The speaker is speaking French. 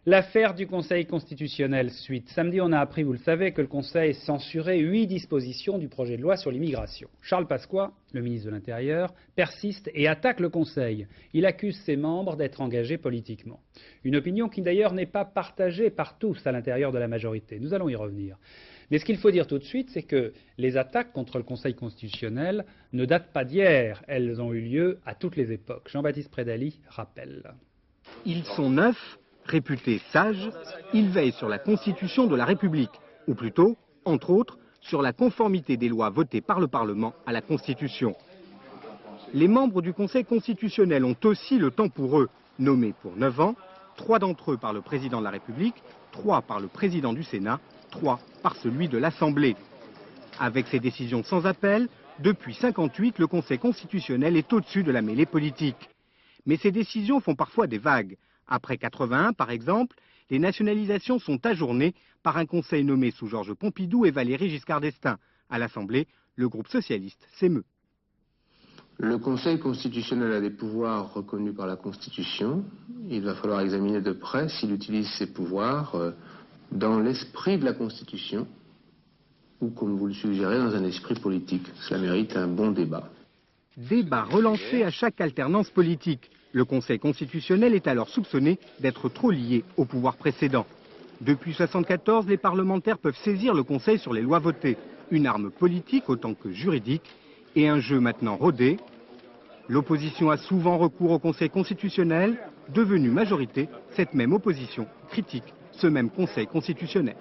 L'affaire du Conseil constitutionnel suite. Samedi, on a appris, vous le savez, que le Conseil censurait 8 dispositions du projet de loi sur l'immigration. Charles Pasqua, le ministre de l'Intérieur, persiste et attaque le Conseil. Il accuse ses membres d'être engagés politiquement. Une opinion qui d'ailleurs n'est pas partagée par tous à l'intérieur de la majorité. Nous allons y revenir. Mais ce qu'il faut dire tout de suite, c'est que les attaques contre le Conseil constitutionnel ne datent pas d'hier. Elles ont eu lieu à toutes les époques. Jean-Baptiste Prédaly rappelle. Ils sont 9. Réputés sages, ils veillent sur la Constitution de la République, ou plutôt, entre autres, sur la conformité des lois votées par le Parlement à la Constitution. Les membres du Conseil constitutionnel ont aussi le temps pour eux, nommés pour 9 ans, 3 d'entre eux par le président de la République, 3 par le président du Sénat, 3 par celui de l'Assemblée. Avec ces décisions sans appel, depuis 1958, le Conseil constitutionnel est au-dessus de la mêlée politique. Mais ces décisions font parfois des vagues. Après 1981, par exemple, les nationalisations sont ajournées par un conseil nommé sous Georges Pompidou et Valéry Giscard d'Estaing. À l'Assemblée, le groupe socialiste s'émeut. Le Conseil constitutionnel a des pouvoirs reconnus par la Constitution. Il va falloir examiner de près s'il utilise ces pouvoirs dans l'esprit de la Constitution ou, comme vous le suggérez, dans un esprit politique. Cela mérite un bon débat. Débat relancé à chaque alternance politique. Le Conseil constitutionnel est alors soupçonné d'être trop lié au pouvoir précédent. Depuis 1974, les parlementaires peuvent saisir le Conseil sur les lois votées. Une arme politique autant que juridique et un jeu maintenant rodé. L'opposition a souvent recours au Conseil constitutionnel. Devenu majorité, cette même opposition critique ce même Conseil constitutionnel.